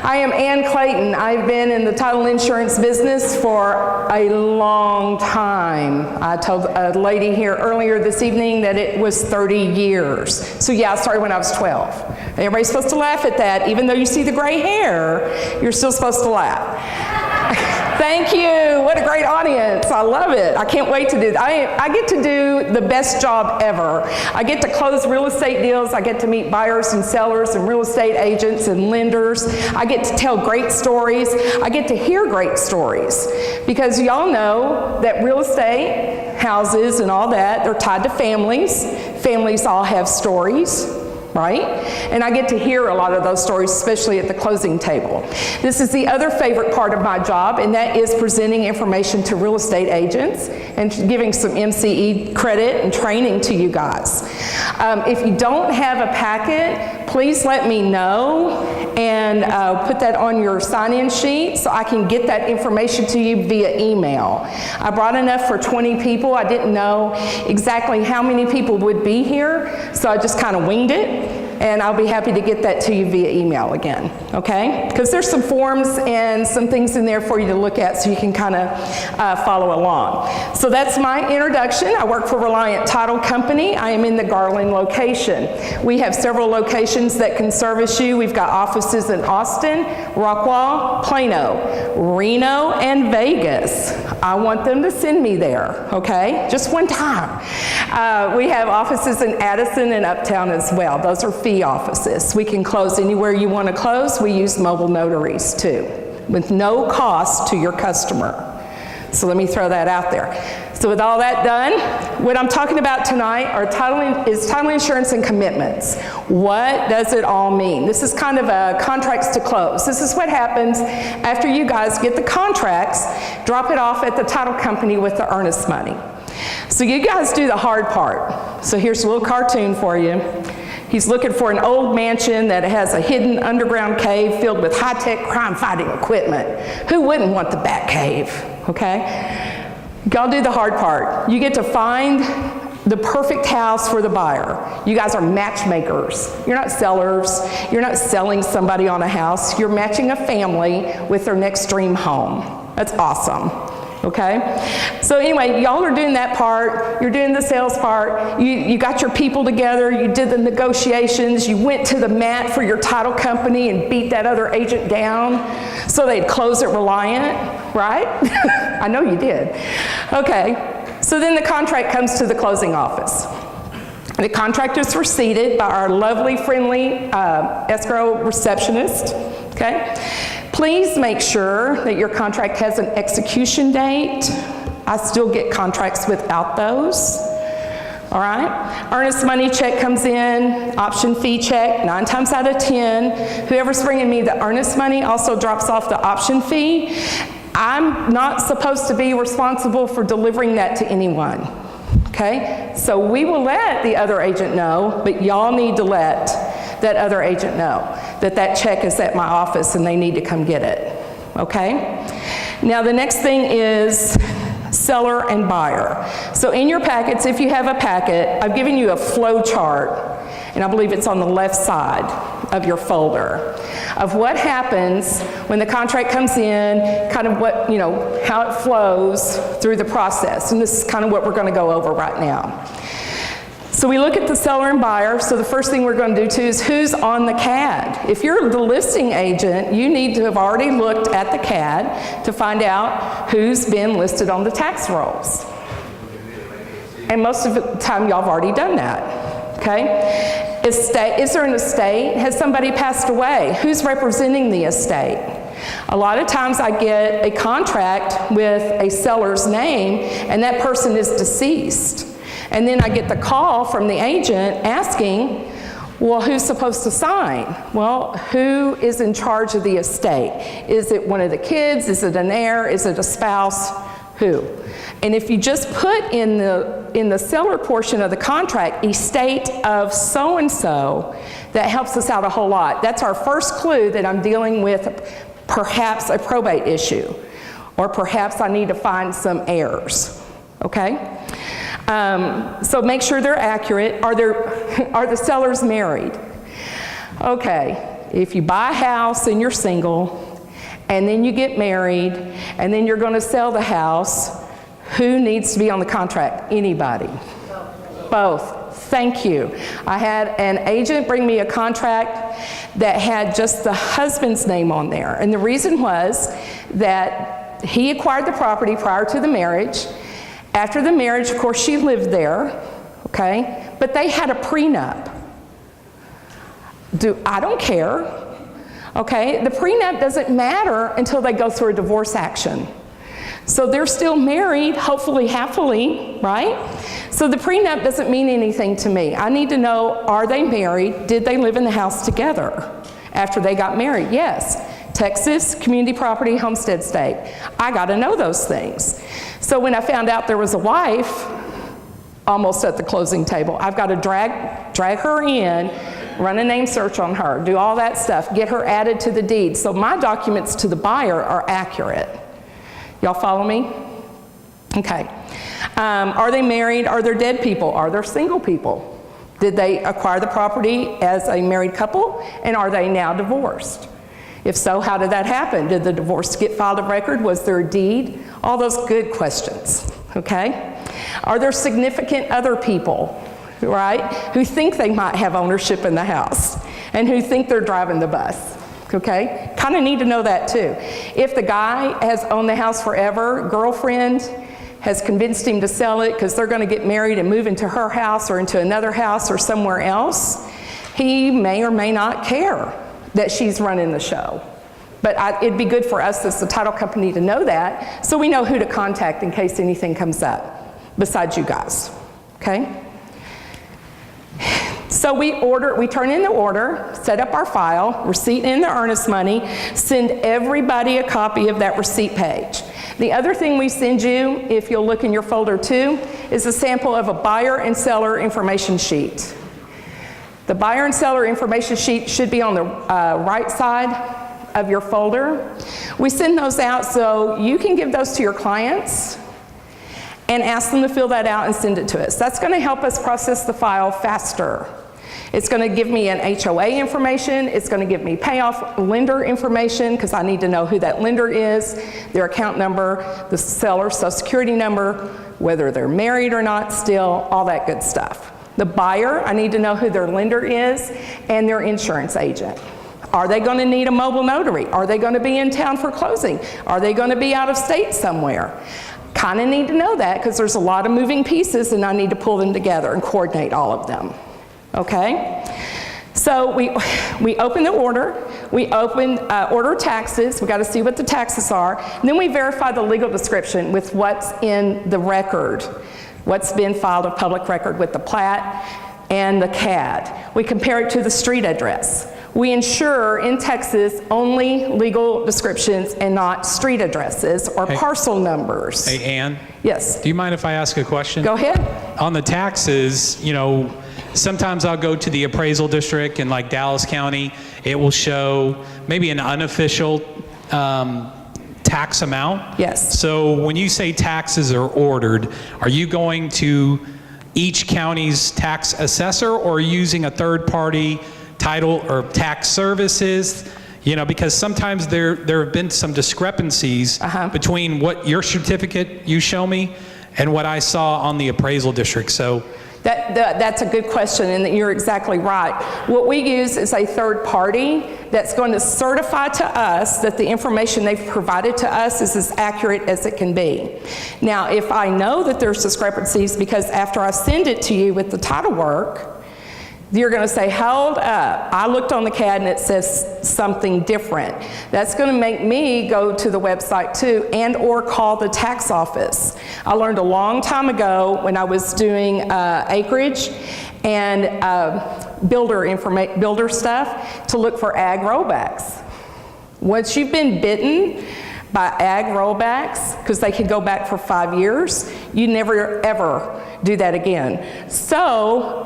I am Ann Clayton. I've been in the title insurance business for a long time. I told a lady here earlier this evening that it was 30 years. So yeah, I started when I was 12. Everybody's supposed to laugh at that. Even though you see the gray hair, you're still supposed to laugh. Thank you. What a great audience. I love it. I can't wait to do that. I get to do the best job ever. I get to close real estate deals. I get to meet buyers and sellers and real estate agents and lenders. I get to tell great stories. I get to hear great stories because y'all know that real estate, houses and all that, they're tied to families. Families all have stories. Right? And I get to hear a lot of those stories, especially at the closing table. This is the other favorite part of my job, and that is presenting information to real estate agents and giving some MCE credit and training to you guys. If you don't have a packet, please let me know and put that on your sign-in sheet so I can get that information to you via email. I brought enough for 20 people. I didn't know exactly how many people would be here, so I just kind of winged it. And I'll be happy to get that to you via email again, okay? Because there's some forms and some things in there for you to look at so you can kind of follow along. So that's my introduction. I work for Reliant Title Company. I am in the Garland location. We have several locations that can service you. We've got offices in Austin, Rockwall, Plano, Reno, and Vegas. I want them to send me there, okay? Just one time. We have offices in Addison and Uptown as well. Those are fee offices. We can close anywhere you want to close. We use mobile notaries too, with no cost to your customer. So let me throw that out there. So with all that done, what I'm talking about tonight is title insurance and commitments. What does it all mean? This is kind of a contracts to close. This is what happens after you guys get the contracts, drop it off at the title company with the earnest money. So you guys do the hard part. So here's a little cartoon for you. He's looking for an old mansion that has a hidden underground cave filled with high-tech crime-fighting equipment. Who wouldn't want the Bat Cave, okay? Y'all do the hard part. You get to find the perfect house for the buyer. You guys are matchmakers. You're not sellers. You're not selling somebody on a house. You're matching a family with their next dream home. That's awesome. Okay? So anyway, y'all are doing that part. You're doing the sales part. You got your people together. You did the negotiations. You went to the mat for your title company and beat that other agent down so they'd close at Reliant, right? I know you did. Okay. So then the contract comes to the closing office. The contract is receipted by our lovely, friendly escrow receptionist. Okay? Please make sure that your contract has an execution date. I still get contracts without those. All right? Earnest money check comes in, option fee check, 9 times out of 10. Whoever's bringing me the earnest money also drops off the option fee. I'm not supposed to be responsible for delivering that to anyone. Okay? So we will let the other agent know, but y'all need to let that other agent know that that check is at my office and they need to come get it, okay? Now the next thing is seller and buyer. So in your packets, if you have a packet, I've given you a flow chart, and I believe it's on the left side of your folder, of what happens when the contract comes in, kind of what, you know, how it flows through the process. And this is kind of what we're going to go over right now. So we look at the seller and buyer. So the first thing we're going to do too is who's on the CAD. If you're the listing agent, you need to have already looked at the CAD to find out who's been listed on the tax rolls. And most of the time y'all have already done that, okay? Estate, is there an estate? Has somebody passed away? Who's representing the estate? A lot of times I get a contract with a seller's name and that person is deceased. And then I get the call from the agent asking, well, who's supposed to sign? Well, who is in charge of the estate? Is it one of the kids? Is it an heir? Is it a spouse? Who? And if you just put in the seller portion of the contract, estate of so-and-so, that helps us out a whole lot. That's our first clue that I'm dealing with perhaps a probate issue, or perhaps I need to find some heirs, okay? So make sure they're accurate. Are the sellers married? Okay. if you buy a house and you're single, and then you get married, and then you're going to sell the house, who needs to be on the contract? Anybody. Both. Thank you. I had an agent bring me a contract that had just the husband's name on there. And the reason was that he acquired the property prior to the marriage. After the marriage, of course, she lived there, okay? But they had a prenup. I don't care, okay? The prenup doesn't matter until they go through a divorce action. So they're still married, hopefully happily, right? So the prenup doesn't mean anything to me. I need to know, are they married? Did they live in the house together after they got married? Yes. Texas, community property, homestead state. I got to know those things. So when I found out there was a wife almost at the closing table, I've got to drag her in, run a name search on her, do all that stuff, get her added to the deed. So my documents to the buyer are accurate. Y'all follow me? Okay. Are they married? Are there dead people? Are there single people? Did they acquire the property as a married couple? And are they now divorced? If so, how did that happen? Did the divorce get filed of record? Was there a deed? All those good questions, okay? Are there significant other people, right, who think they might have ownership in the house and who think they're driving the bus? Okay, kind of need to know that too. If the guy has owned the house forever, girlfriend has convinced him to sell it because they're going to get married and move into her house or into another house or somewhere else, he may or may not care that she's running the show. But it'd be good for us as the title company to know that so we know who to contact in case anything comes up besides you guys, okay? So we turn in the order, set up our file, receipt in the earnest money, send everybody a copy of that receipt page. The other thing we send you, if you'll look in your folder too, is a sample of a buyer and seller information sheet. The buyer and seller information sheet should be on the right side of your folder. We send those out so you can give those to your clients and ask them to fill that out and send it to us. That's going to help us process the file faster. It's going to give me an HOA information. It's going to give me payoff lender information because I need to know who that lender is, their account number, the seller's social security number, whether they're married or not still, all that good stuff. The buyer, I need to know who their lender is and their insurance agent. Are they going to need a mobile notary? Are they going to be in town for closing? Are they going to be out of state somewhere? Kind of need to know that because there's a lot of moving pieces and I need to pull them together and coordinate all of them. Okay? So we open the order, we order taxes, we got to see what the taxes are, and then we verify the legal description with what's in the record, what's been filed of public record with the plat and the CAD. We compare it to the street address. We insure in Texas only legal descriptions and not street addresses or parcel numbers. Hey, Ann? Yes. Do you mind if I ask a question? Go ahead. On the taxes, you know, sometimes I'll go to the appraisal district in like Dallas County. It will show maybe an unofficial tax amount. Yes. So when you say taxes are ordered, are you going to each county's tax assessor or using a third party title or tax services? You know, because sometimes there have been some discrepancies between what your certificate you show me and what I saw on the appraisal district. So that's a good question, and you're exactly right. What we use is a third party that's going to certify to us that the information they've provided to us is as accurate as it can be. Now, if I know that there's discrepancies because after I send it to you with the title work, you're going to say, hold up, I looked on the CAD and it says something different. That's going to make me go to the website too and or call the tax office. I learned a long time ago when I was doing acreage and builder stuff to look for ag rollbacks. Once you've been bitten by ag rollbacks, because they can go back for 5 years, you never ever do that again. So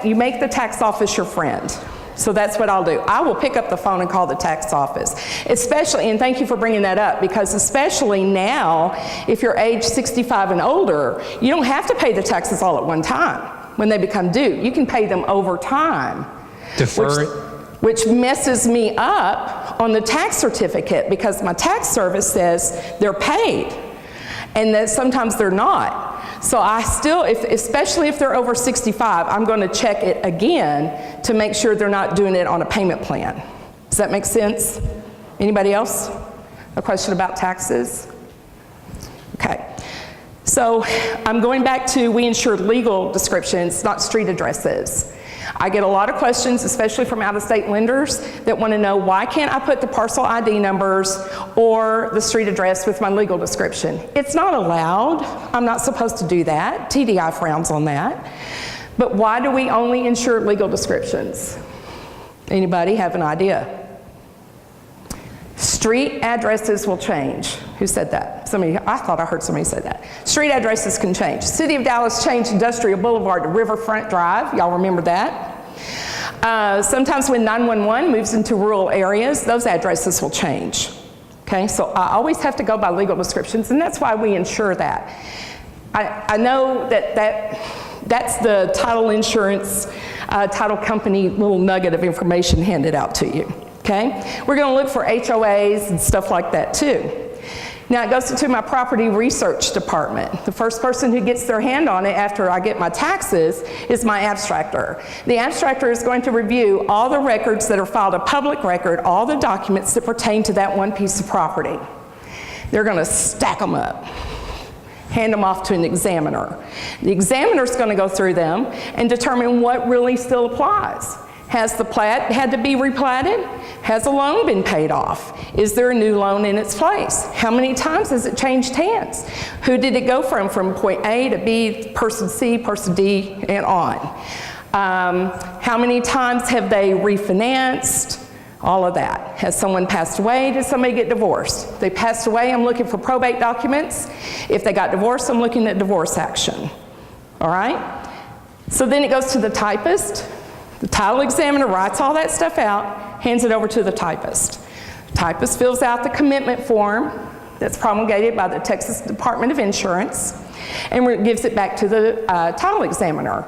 you make the tax office your friend. So that's what I'll do. I will pick up the phone and call the tax office. Especially, and thank you for bringing that up, because especially now, if you're age 65 and older, you don't have to pay the taxes all at one time when they become due. You can pay them over time. Defer it? which messes me up on the tax certificate because my tax service says they're paid, and that sometimes they're not. So I still, especially if they're over 65, I'm going to check it again to make sure they're not doing it on a payment plan. Does that make sense? Anybody else? A question about taxes? Okay. So I'm going back to we insure legal descriptions, not street addresses. I get a lot of questions, especially from out-of-state lenders, that want to know why can't I put the parcel ID numbers or the street address with my legal description? It's not allowed. I'm not supposed to do that. TDI frowns on that. But why do we only insure legal descriptions? Anybody have an idea? Street addresses will change. Who said that? Somebody, I thought I heard somebody say that. Street addresses can change. City of Dallas changed Industrial Boulevard to Riverfront Drive. Y'all remember that? Sometimes when 911 moves into rural areas, those addresses will change. Okay, so I always have to go by legal descriptions, and that's why we insure that. I know that's the title insurance, title company little nugget of information handed out to you. Okay? We're going to look for HOAs and stuff like that too. Now it goes into my property research department. The first person who gets their hand on it after I get my taxes is my abstractor. The abstractor is going to review all the records that are filed a public record, all the documents that pertain to that one piece of property. They're going to stack them up, hand them off to an examiner. The examiner is going to go through them and determine what really still applies. Has the plat had to be replatted? Has a loan been paid off? Is there a new loan in its place? How many times has it changed hands? Who did it go from point A to B, person C, person D, and on? How many times have they refinanced? All of that. Has someone passed away? Did somebody get divorced? If they passed away, I'm looking for probate documents. If they got divorced, I'm looking at divorce action. All right? So then it goes to the typist. The title examiner writes all that stuff out, hands it over to the typist. The typist fills out the commitment form that's promulgated by the Texas Department of Insurance and gives it back to the title examiner.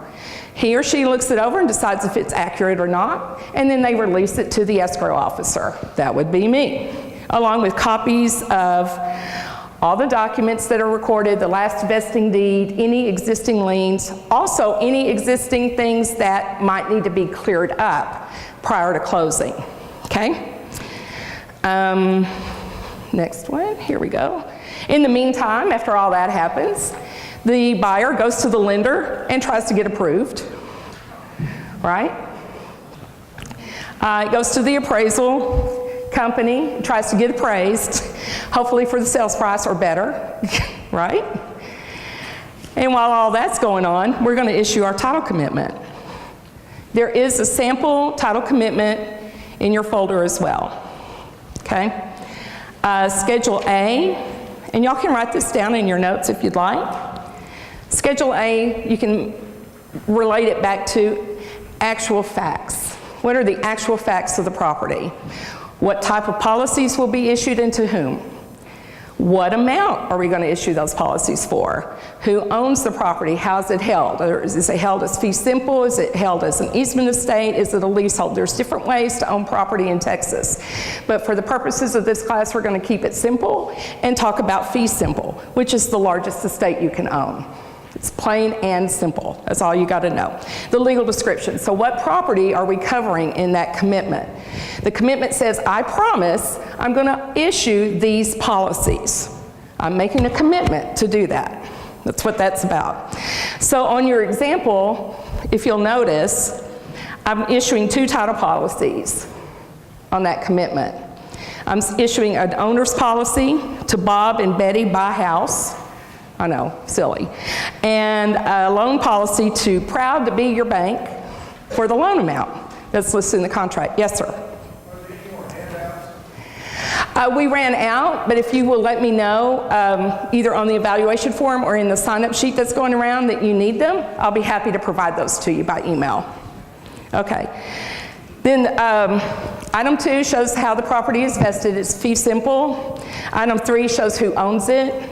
He or she looks it over and decides if it's accurate or not, and then they release it to the escrow officer. That would be me, along with copies of all the documents that are recorded, the last vesting deed, any existing liens, also any existing things that might need to be cleared up prior to closing, okay? Next one, here we go. In the meantime, after all that happens, the buyer goes to the lender and tries to get approved, right? It goes to the appraisal company, tries to get appraised, hopefully for the sales price or better, right? And while all that's going on, we're going to issue our title commitment. There is a sample title commitment in your folder as well, okay? Schedule A, and y'all can write this down in your notes if you'd like. Schedule A, you can relate it back to actual facts. What are the actual facts of the property? What type of policies will be issued and to whom? What amount are we going to issue those policies for? Who owns the property? How is it held? Is it held as fee simple? Is it held as an easement estate? Is it a leasehold? There's different ways to own property in Texas. But for the purposes of this class, we're going to keep it simple and talk about fee simple, which is the largest estate you can own. It's plain and simple. That's all you got to know. The legal description. So what property are we covering in that commitment? The commitment says, I promise I'm going to issue these policies. I'm making a commitment to do that. That's what that's about. So on your example, if you'll notice, I'm issuing 2 title policies on that commitment. I'm issuing an owner's policy to Bob and Betty buy house. I know, silly. And a loan policy to Proud to be your bank for the loan amount that's listed in the contract. Yes, sir. We ran out, but if you will let me know, either on the evaluation form or in the sign-up sheet that's going around that you need them, I'll be happy to provide those to you by email. Okay. Then item 2 shows how the property is vested. It's fee simple. Item 3 shows who owns it.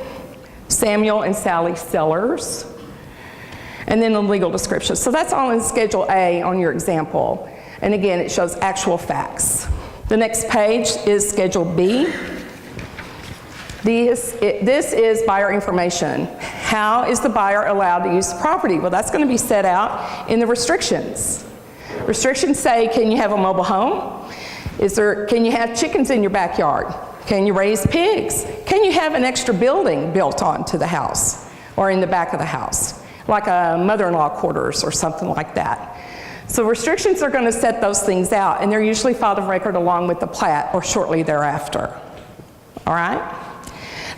Samuel and Sally Sellers. And then the legal description. So that's all in Schedule A on your example. And again, it shows actual facts. The next page is Schedule B. This is buyer information. How is the buyer allowed to use the property? Well, that's going to be set out in the restrictions. Restrictions say, can you have a mobile home? Can you have chickens in your backyard? Can you raise pigs? Can you have an extra building built onto the house or in the back of the house, like a mother-in-law quarters or something like that? So restrictions are going to set those things out, and they're usually filed of record along with the plat or shortly thereafter. All right?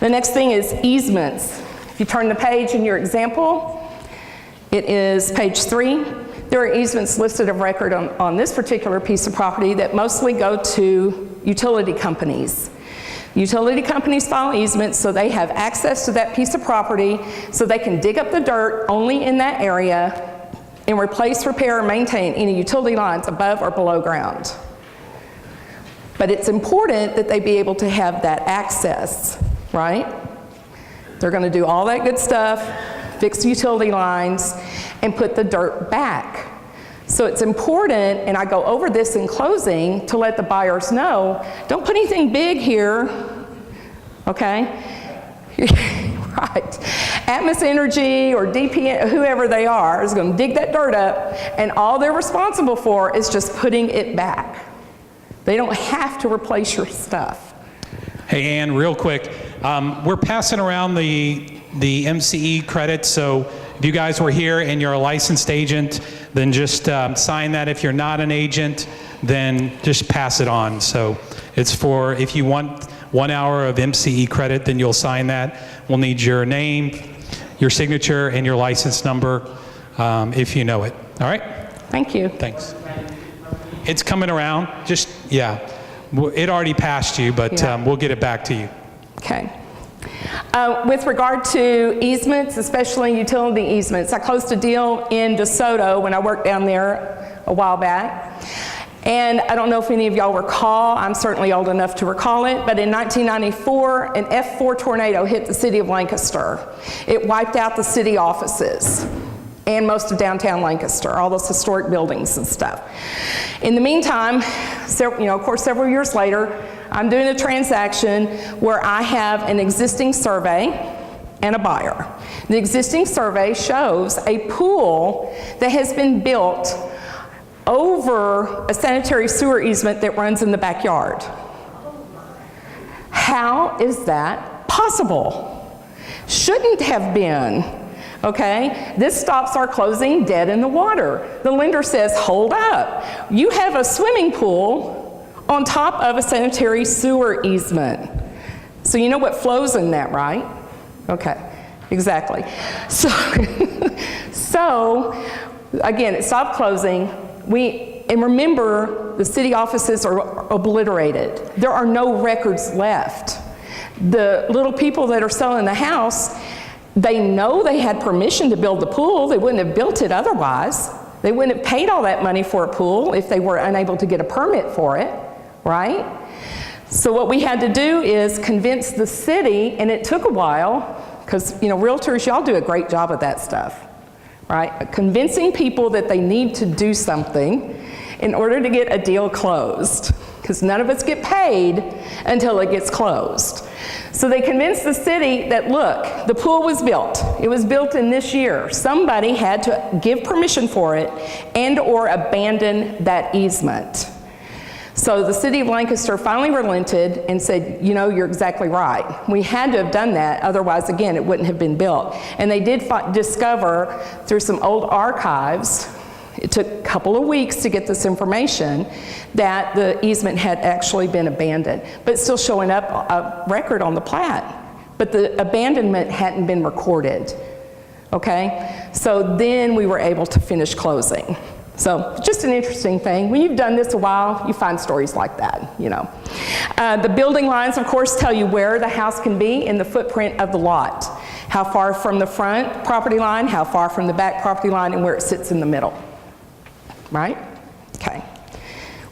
The next thing is easements. If you turn the page in your example, it is page 3. There are easements listed of record on this particular piece of property that mostly go to utility companies. Utility companies file easements so they have access to that piece of property so they can dig up the dirt only in that area and replace, repair, or maintain any utility lines above or below ground. But it's important that they be able to have that access, right? They're going to do all that good stuff, fix utility lines, and put the dirt back. So it's important, and I go over this in closing, to let the buyers know, don't put anything big here, okay? Right. Atmos Energy or DP, whoever they are, is going to dig that dirt up, and all they're responsible for is just putting it back. They don't have to replace your stuff. Hey, Ann, real quick, we're passing around the MCE credit, so if you guys were here and you're a licensed agent, then just sign that. If you're not an agent, then just pass it on. So it's for, if you want 1 hour of MCE credit, then you'll sign that. We'll need your name, your signature, and your license number if you know it. All right? Thank you. Thanks. It's coming around. Just, yeah. It already passed you, but Yeah. we'll get it back to you. Okay. With regard to easements, especially utility easements, I closed a deal in DeSoto when I worked down there a while back. And I don't know if any of y'all recall, I'm certainly old enough to recall it, but in 1994, an F4 tornado hit the city of Lancaster. It wiped out the city offices and most of downtown Lancaster, all those historic buildings and stuff. In the meantime, of course, several years later, I'm doing a transaction where I have an existing survey and a buyer. The existing survey shows a pool that has been built over a sanitary sewer easement that runs in the backyard. How is that possible? Shouldn't have been. Okay, this stops our closing dead in the water. The lender says, hold up. You have a swimming pool on top of a sanitary sewer easement. So you know what flows in that, right? Okay, exactly. So again, it stopped closing. And remember, the city offices are obliterated. There are no records left. The little people that are selling the house, they know they had permission to build the pool. They wouldn't have built it otherwise. They wouldn't have paid all that money for a pool if they were unable to get a permit for it, right? So what we had to do is convince the city, and it took a while, because realtors, y'all do a great job of that stuff, right? Convincing people that they need to do something in order to get a deal closed, because none of us get paid until it gets closed. So they convinced the city that, look, the pool was built. It was built in this year. Somebody had to give permission for it and or abandon that easement. So the city of Lancaster finally relented and said, you're exactly right. We had to have done that, otherwise, again, it wouldn't have been built. And they did discover through some old archives, it took a couple of weeks to get this information, that the easement had actually been abandoned, but still showing up a record on the plat. But the abandonment hadn't been recorded, okay? So then we were able to finish closing. So just an interesting thing. When you've done this a while, you find stories like that, The building lines, of course, tell you where the house can be in the footprint of the lot. How far from the front property line, how far from the back property line, and where it sits in the middle. Right? Okay.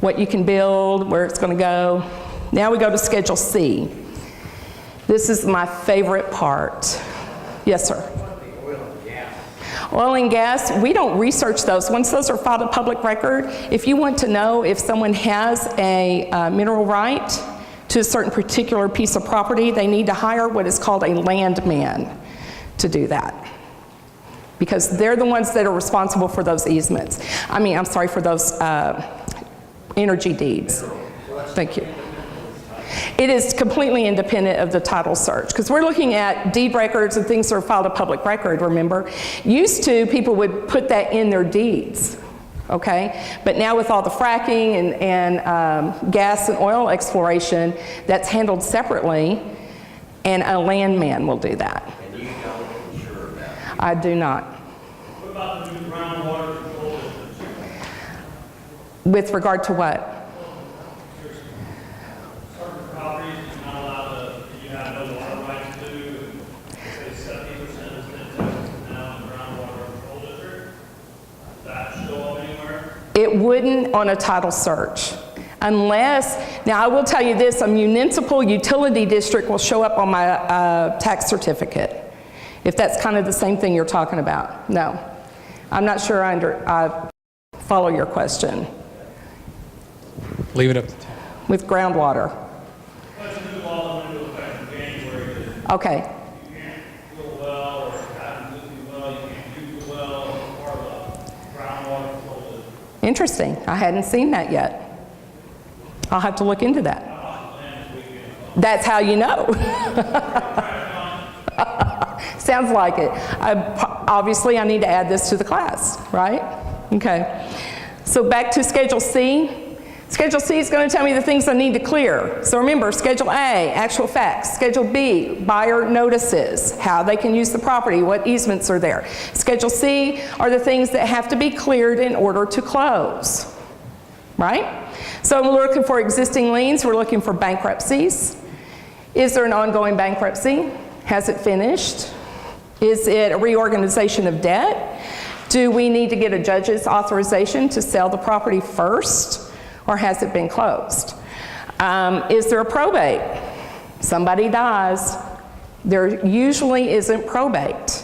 What you can build, where it's going to go. Now we go to Schedule C. This is my favorite part. Yes, sir. Oil and gas, we don't research those. Once those are filed a public record, if you want to know if someone has a mineral right to a certain particular piece of property, they need to hire what is called a landman to do that. Because they're the ones that are responsible for those easements. I'm sorry, for those energy deeds. Thank you. It is completely independent of the title search, because we're looking at deed records and things that are filed a public record, remember? Used to, people would put that in their deeds, okay? But now with all the fracking and gas and oil exploration, that's handled separately, and a landman will do that. And you don't insure that? I do not. What about the new groundwater control systems? With regard to what? Certain properties you're not allowed to, you have no water rights to, and say 70% has been tested now in the groundwater control district. Does that show up anywhere? It wouldn't on a title search. Unless, now I will tell you this, a municipal utility district will show up on my tax certificate. If that's kind of the same thing you're talking about. No. I'm not sure I follow your question. Leave it up to With groundwater. That's a new law that went into effect in January that Okay. you can't drill a well or have an existing well, you can't use the well as part of the groundwater control district. Interesting. I hadn't seen that yet. I'll have to look into that. That's how you know. Sounds like it. Obviously, I need to add this to the class, right? Okay. So back to Schedule C. Schedule C is going to tell me the things I need to clear. So remember, Schedule A, actual facts. Schedule B, buyer notices, how they can use the property, what easements are there. Schedule C are the things that have to be cleared in order to close, right? So we're looking for existing liens, we're looking for bankruptcies. Is there an ongoing bankruptcy? Has it finished? Is it a reorganization of debt? Do we need to get a judge's authorization to sell the property first, or has it been closed? Is there a probate? Somebody dies. There usually isn't probate.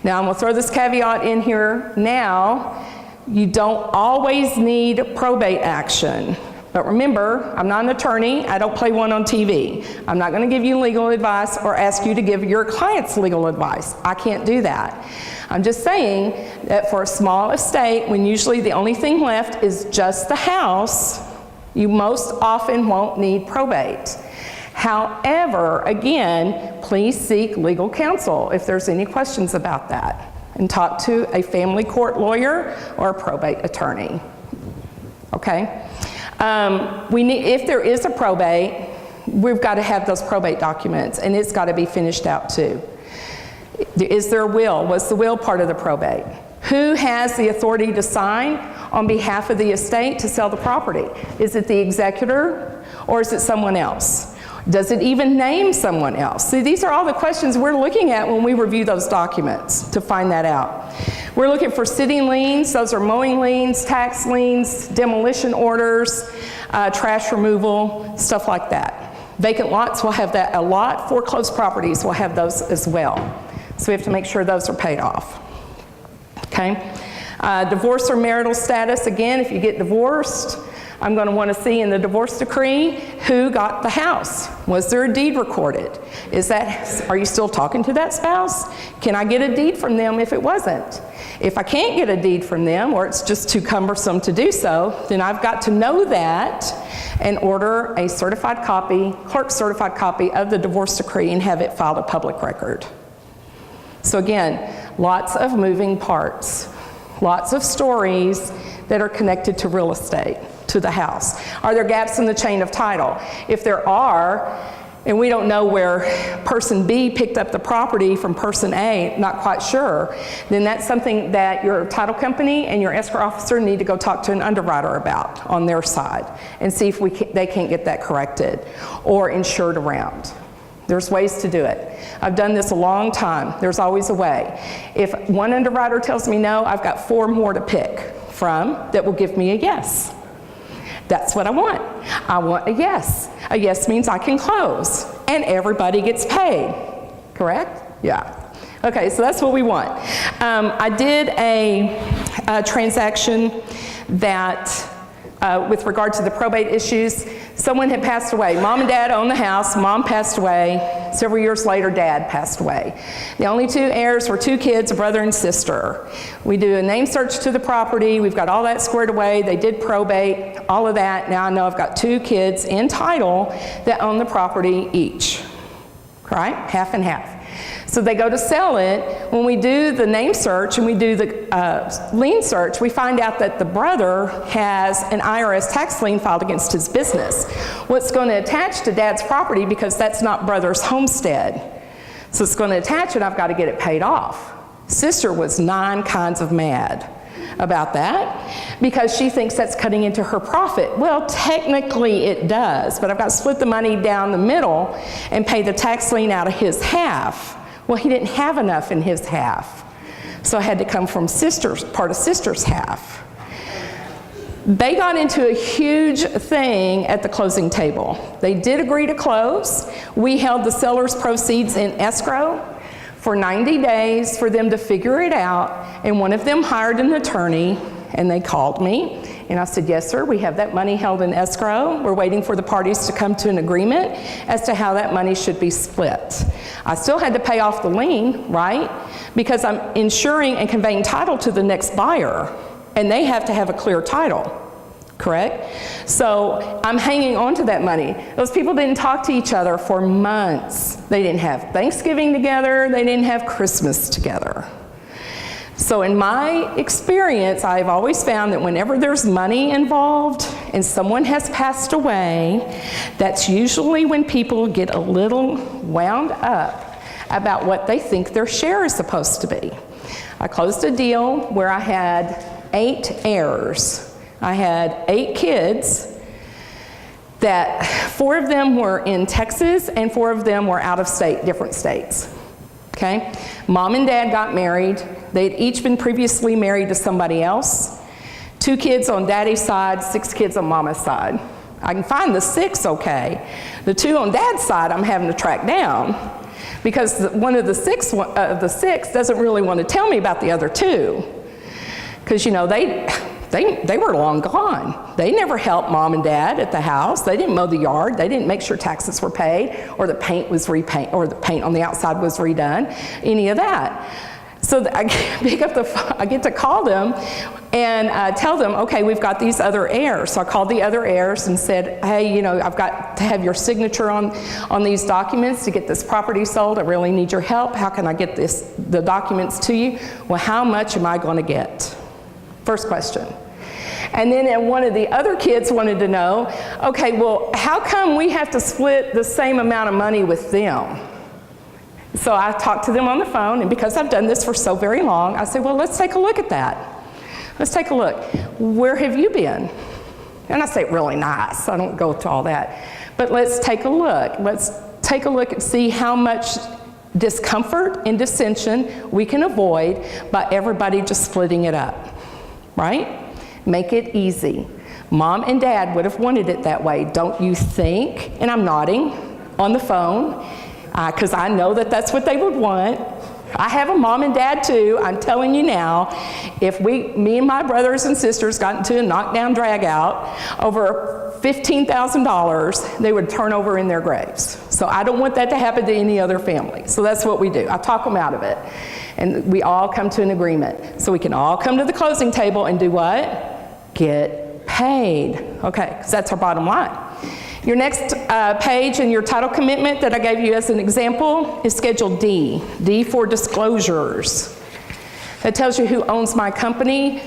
Now I'm going to throw this caveat in here now. You don't always need probate action. But remember, I'm not an attorney. I don't play one on TV. I'm not going to give you legal advice or ask you to give your clients legal advice. I can't do that. I'm just saying that for a small estate, when usually the only thing left is just the house, you most often won't need probate. However, again, please seek legal counsel if there's any questions about that, and talk to a family court lawyer or a probate attorney. Okay? If there is a probate, we've got to have those probate documents, and it's got to be finished out too. Is there a will? Was the will part of the probate? Who has the authority to sign on behalf of the estate to sell the property? Is it the executor, or is it someone else? Does it even name someone else? See, these are all the questions we're looking at when we review those documents to find that out. We're looking for sitting liens. Those are mowing liens, tax liens, demolition orders, trash removal, stuff like that. Vacant lots will have that a lot. Foreclosed properties will have those as well. So we have to make sure those are paid off. Okay? Divorce or marital status. Again, if you get divorced, I'm going to want to see in the divorce decree who got the house. Was there a deed recorded? Are you still talking to that spouse? Can I get a deed from them if it wasn't? If I can't get a deed from them, or it's just too cumbersome to do so, then I've got to know that and order a certified copy, clerk's certified copy of the divorce decree and have it filed a public record. So again, lots of moving parts, lots of stories that are connected to real estate, to the house. Are there gaps in the chain of title? If there are, and we don't know where person B picked up the property from person A, not quite sure, then that's something that your title company and your escrow officer need to go talk to an underwriter about on their side and see if they can't get that corrected or insured around. There's ways to do it. I've done this a long time. There's always a way. If one underwriter tells me no, I've got 4 more to pick from that will give me a yes. That's what I want. I want a yes. A yes means I can close and everybody gets paid. Correct? Yeah. Okay, so that's what we want. I did a transaction that, with regard to the probate issues, someone had passed away. Mom and dad owned the house. Mom passed away. Several years later, dad passed away. The only two heirs were two kids, a brother and sister. We do a name search to the property. We've got all that squared away. They did probate, all of that. Now I know I've got two kids in title that own the property each, right? Half and half. So they go to sell it. When we do the name search and we do the lien search, we find out that the brother has an IRS tax lien filed against his business. What's going to attach to dad's property, because that's not brother's homestead. So it's going to attach it, I've got to get it paid off. Sister was 9 kinds of mad about that because she thinks that's cutting into her profit. Well, technically it does, but I've got to split the money down the middle and pay the tax lien out of his half. Well, he didn't have enough in his half, so I had to come from part of sister's half. They got into a huge thing at the closing table. They did agree to close. We held the seller's proceeds in escrow for 90 days for them to figure it out, and one of them hired an attorney, and they called me, and I said, yes, sir, we have that money held in escrow. We're waiting for the parties to come to an agreement as to how that money should be split. I still had to pay off the lien, right? Because I'm insuring and conveying title to the next buyer, and they have to have a clear title, correct? So I'm hanging on to that money. Those people didn't talk to each other for months. They didn't have Thanksgiving together. They didn't have Christmas together. So in my experience, I've always found that whenever there's money involved and someone has passed away, that's usually when people get a little wound up about what they think their share is supposed to be. I closed a deal where I had 8 heirs. I had 8 kids that 4 of them were in Texas and 4 of them were out of state, different states. Okay? Mom and dad got married. They'd each been previously married to somebody else. 2 kids on daddy's side, 6 kids on mama's side. I can find the 6 okay. The 2 on dad's side I'm having to track down because one of the 6 doesn't really want to tell me about the other 2. Because, you know, they were long gone. They never helped mom and dad at the house. They didn't mow the yard. They didn't make sure taxes were paid or the paint was repainted or the paint on the outside was redone, any of that. So I pick up the phone, I get to call them and tell them, okay, we've got these other heirs. So I called the other heirs and said, hey, you know, I've got to have your signature on these documents to get this property sold. I really need your help. How can I get the documents to you? Well, how much am I going to get? First question. And then one of the other kids wanted to know, okay, well, how come we have to split the same amount of money with them? So I talked to them on the phone, and because I've done this for so very long, I said, well, let's take a look at that. Let's take a look. Where have you been? And I say it really nice. I don't go to all that. But let's take a look. Let's take a look and see how much discomfort and dissension we can avoid by everybody just splitting it up, right? Make it easy. Mom and dad would have wanted it that way, don't you think? And I'm nodding on the phone because I know that that's what they would want. I have a mom and dad too. I'm telling you now, if me and my brothers and sisters got into a knockdown drag out over $15,000, they would turn over in their graves. So I don't want that to happen to any other family. So that's what we do. I talk them out of it. And we all come to an agreement. So we can all come to the closing table and do what? Get paid. Okay, because that's our bottom line. Your next page in your title commitment that I gave you as an example is Schedule D. D for disclosures. That tells you who owns my company,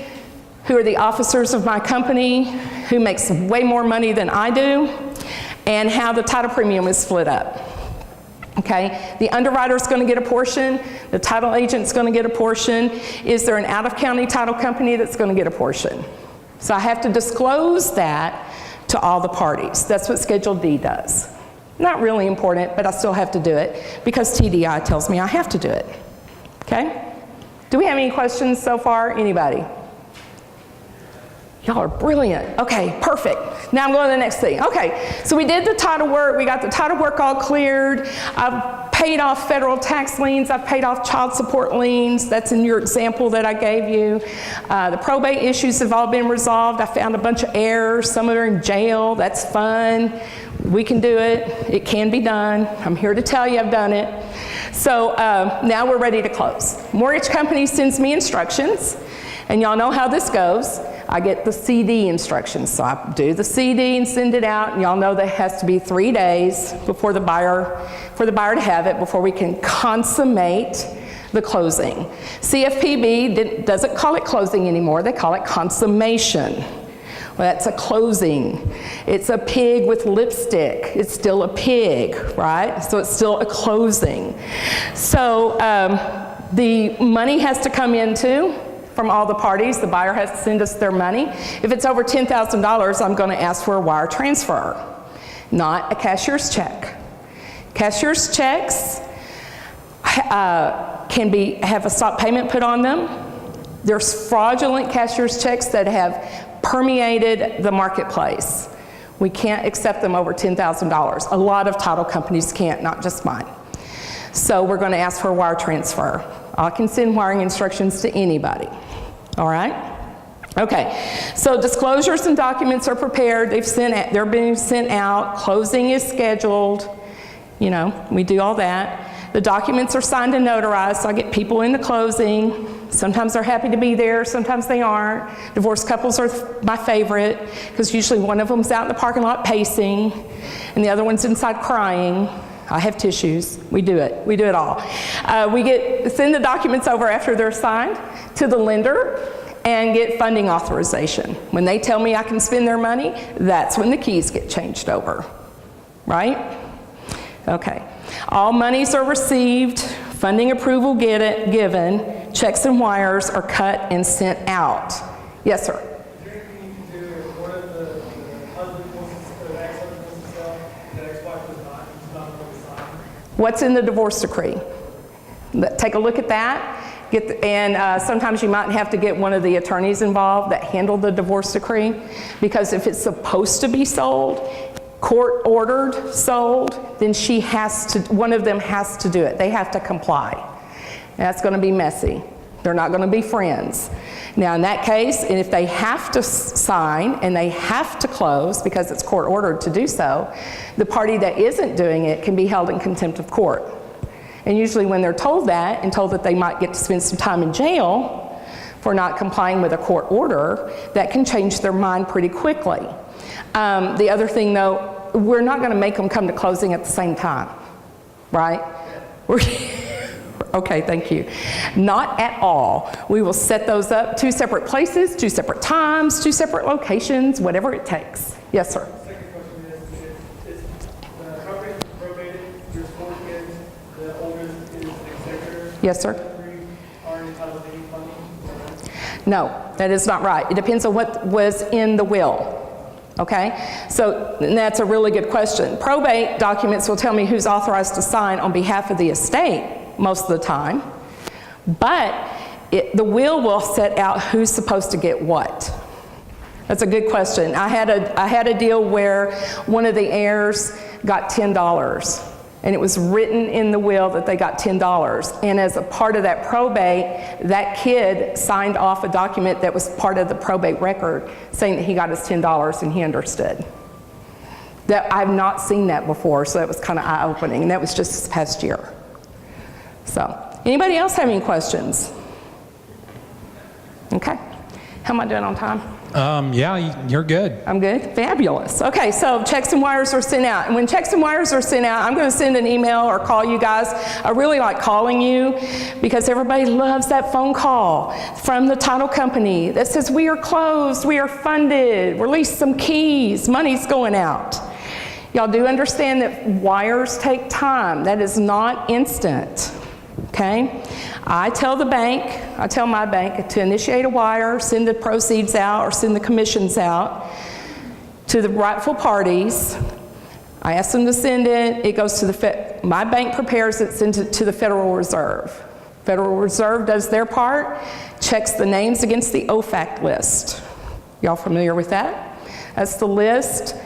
who are the officers of my company, who makes way more money than I do, and how the title premium is split up. Okay, the underwriter's going to get a portion, the title agent's going to get a portion. Is there an out-of-county title company that's going to get a portion? So I have to disclose that to all the parties. That's what Schedule D does. Not really important, but I still have to do it because TDI tells me I have to do it. Okay? Do we have any questions so far? Anybody? Y'all are brilliant. Okay, perfect. Now I'm going to the next thing. Okay, so we did the title work. We got the title work all cleared. I've paid off federal tax liens. I've paid off child support liens. That's in your example that I gave you. The probate issues have all been resolved. I found a bunch of heirs. Some are in jail. That's fun. We can do it. It can be done. I'm here to tell you I've done it. So now we're ready to close. Mortgage company sends me instructions, and y'all know how this goes. I get the CD instructions, so I do the CD and send it out, and y'all know that it has to be 3 days before for the buyer to have it before we can consummate the closing. CFPB doesn't call it closing anymore, they call it consummation. Well, that's a closing. It's a pig with lipstick. It's still a pig, right? So it's still a closing. So the money has to come in too from all the parties. The buyer has to send us their money. If it's over $10,000, I'm going to ask for a wire transfer, not a cashier's check. Cashier's checks have a stop payment put on them. There's fraudulent cashier's checks that have permeated the marketplace. We can't accept them over $10,000. A lot of title companies can't, not just mine. So we're going to ask for a wire transfer. I can send wiring instructions to anybody. All right? Okay, so disclosures and documents are prepared. They're being sent out. Closing is scheduled. You know, we do all that. The documents are signed and notarized, so I get people into closing. Sometimes they're happy to be there, sometimes they aren't. Divorced couples are my favorite, because usually one of them's out in the parking lot pacing, and the other one's inside crying. I have tissues. We do it all. Send the documents over after they're signed to the lender and get funding authorization. When they tell me I can spend their money, that's when the keys get changed over, right? Okay. All monies are received, funding approval given, checks and wires are cut and sent out. Yes, sir? Is there anything you can do if one of the husband wants to, the ex-husband wants to sell, the ex-wife does not want to sign? What's in the divorce decree? Take a look at that. Sometimes you might have to get one of the attorneys involved that handle the divorce decree, because if it's supposed to be sold, court ordered sold, then one of them has to do it. They have to comply. That's going to be messy. They're not going to be friends. Now in that case, and if they have to sign and they have to close because it's court ordered to do so, the party that isn't doing it can be held in contempt of court. And usually when they're told that and told that they might get to spend some time in jail for not complying with a court order, that can change their mind pretty quickly. The other thing though, we're not going to make them come to closing at the same time, right? Okay, thank you. Not at all. We will set those up 2 separate places, 2 separate times, 2 separate locations, whatever it takes. Yes, sir? Second question is the property probated, there's 4 kids, the oldest is an executor. Yes, sir? 3 aren't entitled to any funding? No, that is not right. It depends on what was in the will. Okay, so that's a really good question. Probate documents will tell me who's authorized to sign on behalf of the estate most of the time, but the will set out who's supposed to get what. That's a good question. I had a deal where one of the heirs got $10, and it was written in the will that they got $10. And as a part of that probate, that kid signed off a document that was part of the probate record saying that he got his $10 and he understood. I've not seen that before, so that was kind of eye-opening, and that was just this past year. So, anybody else have any questions? Okay. How am I doing on time? Yeah, you're good. I'm good? Fabulous. Okay, so checks and wires are sent out. And when checks and wires are sent out, I'm going to send an email or call you guys. I really like calling you because everybody loves that phone call from the title company that says, we are closed, we are funded, release some keys, money's going out. Y'all do understand that wires take time. That is not instant. Okay? I tell my bank to initiate a wire, send the proceeds out or send the commissions out to the rightful parties. I ask them to send it. It goes to my bank prepares it, sends it to the Federal Reserve. Federal Reserve does their part, checks the names against the OFAC list. Y'all familiar with that? That's the list,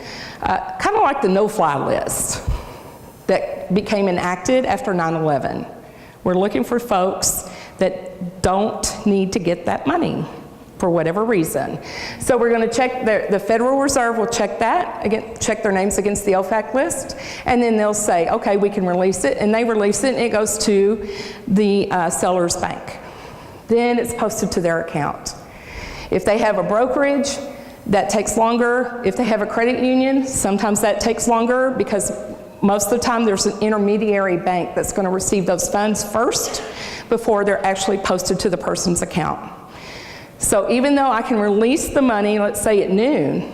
kind of like the no-fly list that that became enacted after 9/11. We're looking for folks that don't need to get that money for whatever reason. So we're going to check, the Federal Reserve will check that, again, check their names against the OFAC list, and then they'll say, okay, we can release it, and they release it, and it goes to the seller's bank. Then it's posted to their account. If they have a brokerage, that takes longer. If they have a credit union, sometimes that takes longer because most of the time there's an intermediary bank that's going to receive those funds first before they're actually posted to the person's account. So even though I can release the money, let's say at noon,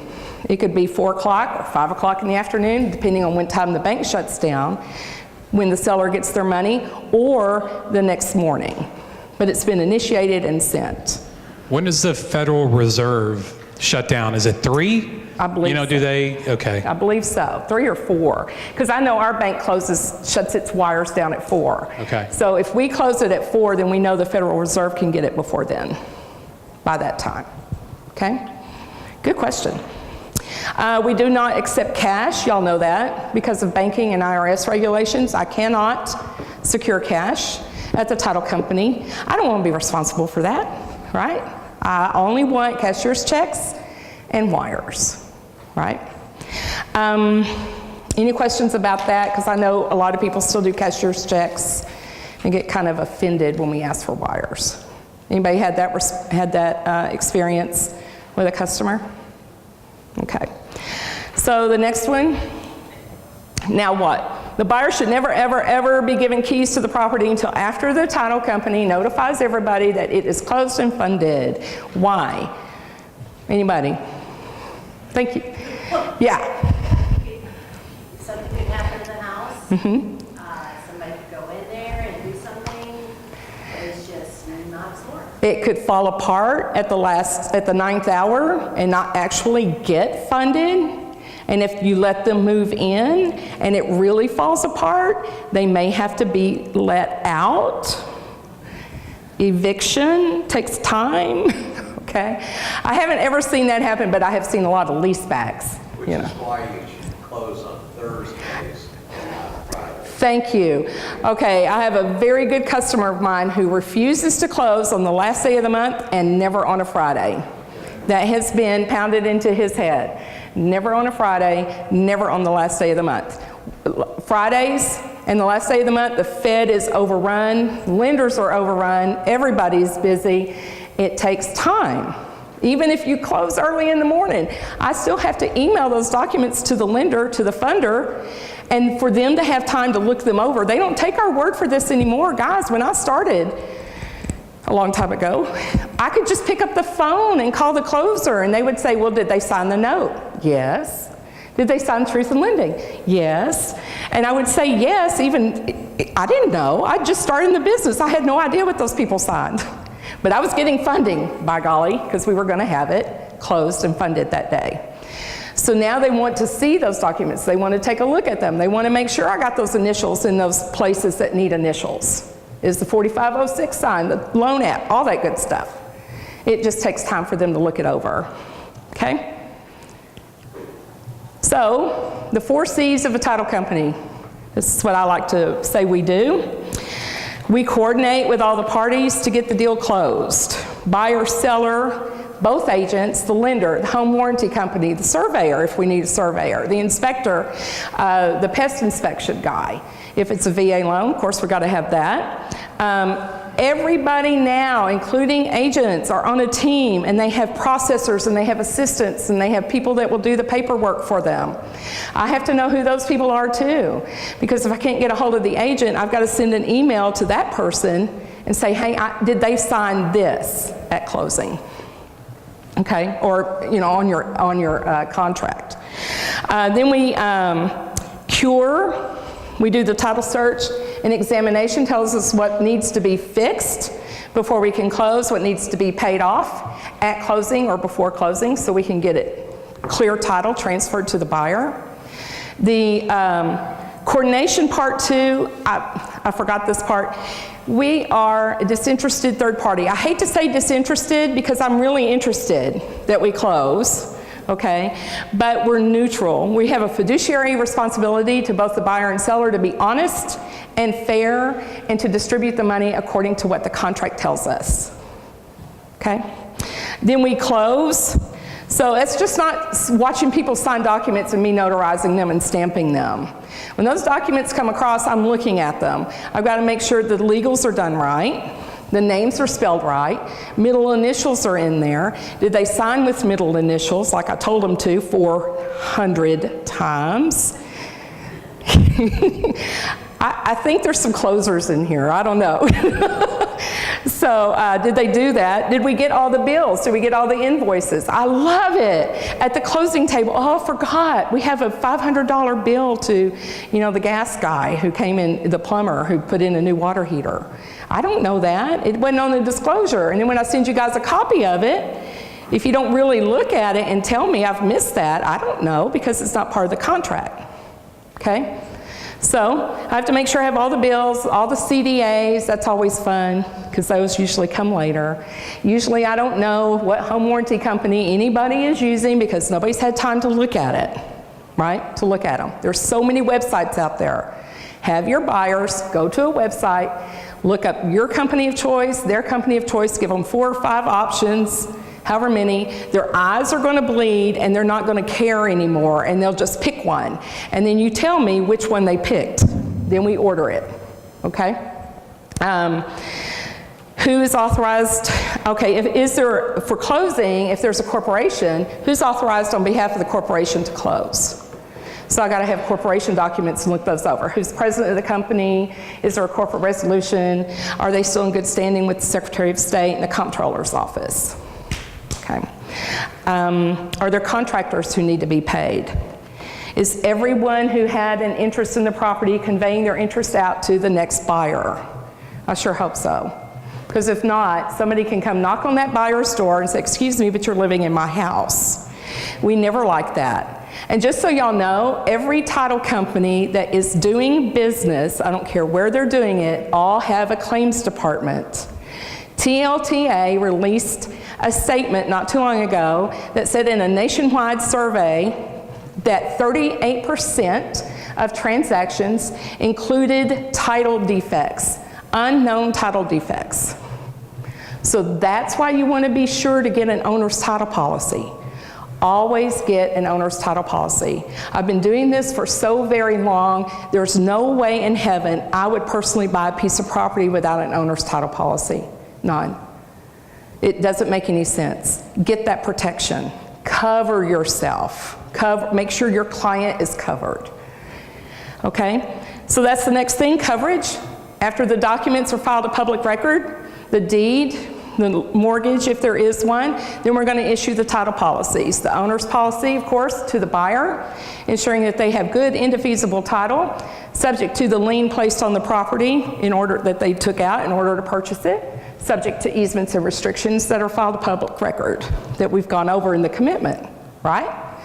it could be 4 o'clock or 5 o'clock in the afternoon, depending on when time the bank shuts down, when the seller gets their money, or the next morning. But it's been initiated and sent. When does the Federal Reserve shut down? Is it 3? I believe You know, so. do they? Okay. I believe so, 3 or 4. Because I know our bank shuts its wires down at 4. Okay. So if we close it at 4, then we know the Federal Reserve can get it before then, by that time. Okay? Good question. We do not accept cash, y'all know that. Because of banking and IRS regulations, I cannot secure cash at the title company. I don't want to be responsible for that, right? I only want cashier's checks and wires, right? Any questions about that? Because I know a lot of people still do cashier's checks and get kind of offended when we ask for wires. Anybody had that experience with a customer? Okay. So the next one, now what? The buyer should never, ever, ever be given keys to the property until after the title company notifies everybody that it is closed and funded. Why? Anybody? Thank you. Yeah. Something could happen to the house. Somebody could go in there and do something. It's just not smart. It could fall apart at the 9th hour and not actually get funded. And if you let them move in and it really falls apart, they may have to be let out. Eviction takes time, okay? I haven't ever seen that happen, but I have seen a lot of lease backs. Which is why you should close on Thursdays and not Fridays. Thank you. Okay, I have a very good customer of mine who refuses to close on the last day of the month and never on a Friday. That has been pounded into his head. Never on a Friday, never on the last day of the month. Fridays and the last day of the month, the Fed is overrun, lenders are overrun, everybody's busy. It takes time. Even if you close early in the morning, I still have to email those documents to the lender, to the funder, and for them to have time to look them over. They don't take our word for this anymore. Guys, when I started a long time ago, I could just pick up the phone and call the closer, and they would say, well, did they sign the note? Yes. Did they sign truth in lending? Yes. And I would say yes, even, I didn't know. I just started in the business. I had no idea what those people signed. But I was getting funding, by golly, because we were going to have it closed and funded that day. So now they want to see those documents. They want to take a look at them. They want to make sure I got those initials in those places that need initials. Is the 4506 signed, the loan app, all that good stuff. It just takes time for them to look it over, okay? So, the 4 C's of a title company. This is what I like to say we do. We coordinate with all the parties to get the deal closed. Buyer, seller, both agents, the lender, the home warranty company, the surveyor if we need a surveyor, the inspector, the pest inspection guy. If it's a VA loan, of course we've got to have that. Everybody now, including agents, are on a team, and they have processors and they have assistants and they have people that will do the paperwork for them. I have to know who those people are too, because if I can't get a hold of the agent, I've got to send an email to that person and say, hey, did they sign this at closing? Okay, or on your contract. Then we cure. We do the title search. An examination tells us what needs to be fixed before we can close, what needs to be paid off at closing or before closing, so we can get it clear title transferred to the buyer. The coordination part 2, I forgot this part. We are a disinterested third party. I hate to say disinterested because I'm really interested that we close, okay? But we're neutral. We have a fiduciary responsibility to both the buyer and seller to be honest and fair and to distribute the money according to what the contract tells us, okay? Then we close. So it's just not watching people sign documents and me notarizing them and stamping them. When those documents come across, I'm looking at them. I've got to make sure the legals are done right, the names are spelled right, middle initials are in there. Did they sign with middle initials like I told them to 400 times? I think there's some closers in here, I don't know. So did they do that? Did we get all the bills? Did we get all the invoices? I love it. At the closing table, oh, I forgot. We have a $500 bill to, you know, the gas guy who came in, the plumber who put in a new water heater. I don't know that. It wasn't on the disclosure. And then when I send you guys a copy of it, if you don't really look at it and tell me I've missed that, I don't know because it's not part of the contract, okay? So I have to make sure I have all the bills, all the CDAs. That's always fun because those usually come later. Usually I don't know what home warranty company anybody is using because nobody's had time to look at it, right? To look at them. There's so many websites out there. Have your buyers go to a website, look up your company of choice, their company of choice, give them 4 or 5 options, however many. Their eyes are going to bleed and they're not going to care anymore and they'll just pick one. And then you tell me which one they picked. Then we order it, okay? Who is authorized? Okay, for closing, if there's a corporation, who's authorized on behalf of the corporation to close? So I got to have corporation documents and look those over. Who's the president of the company? Is there a corporate resolution? Are they still in good standing with the Secretary of State and the Comptroller's office? Okay. Are there contractors who need to be paid? Is everyone who had an interest in the property conveying their interest out to the next buyer? I sure hope so. Because if not, somebody can come knock on that buyer's door and say, excuse me, but you're living in my house. We never like that. And just so y'all know, every title company that is doing business, I don't care where they're doing it, all have a claims department. TLTA released a statement not too long ago that said in a nationwide survey that 38% of transactions included title defects, unknown title defects. So that's why you want to be sure to get an owner's title policy. Always get an owner's title policy. I've been doing this for so very long, there's no way in heaven I would personally buy a piece of property without an owner's title policy. None. It doesn't make any sense. Get that protection. Cover yourself. Make sure your client is covered. Okay? So that's the next thing, coverage. After the documents are filed a public record, the deed, the mortgage, if there is one, then we're going to issue the title policies. The owner's policy, of course, to the buyer, ensuring that they have good indefeasible title, subject to the lien placed on the property in order that they took out in order to purchase it, subject to easements and restrictions that are filed a public record that we've gone over in the commitment, right?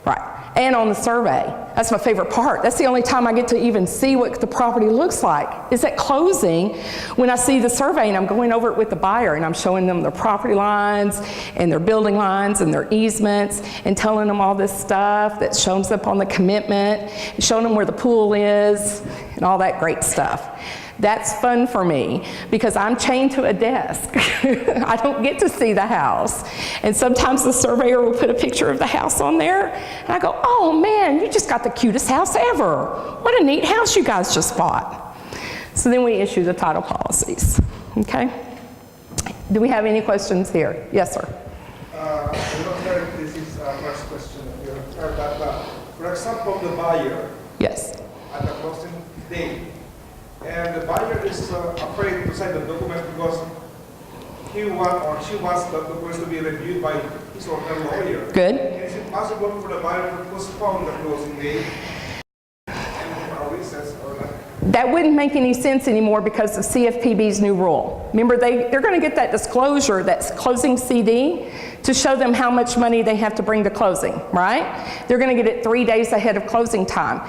Right. And on the survey. That's my favorite part. That's the only time I get to even see what the property looks like, is at closing when I see the survey and I'm going over it with the buyer and I'm showing them their property lines and their building lines and their easements and telling them all this stuff that shows up on the commitment, showing them where the pool is and all that great stuff. That's fun for me because I'm chained to a desk. I don't get to see the house. And sometimes the surveyor will put a picture of the house on there and I go, oh man, you just got the cutest house ever. What a neat house you guys just bought. So then we issue the title policies, okay? Do we have any questions here? Yes, sir. This is our first question. For example, the buyer Yes. at the closing day, and the buyer is afraid to sign the document because he wants or she wants the documents to be reviewed by his or her lawyer. Good. Is it possible for the buyer to postpone the closing date and for a recess or not? That wouldn't make any sense anymore because of CFPB's new rule. Remember, they're going to get that disclosure, that closing CD, to show them how much money they have to bring to closing, right? They're going to get it 3 days ahead of closing time.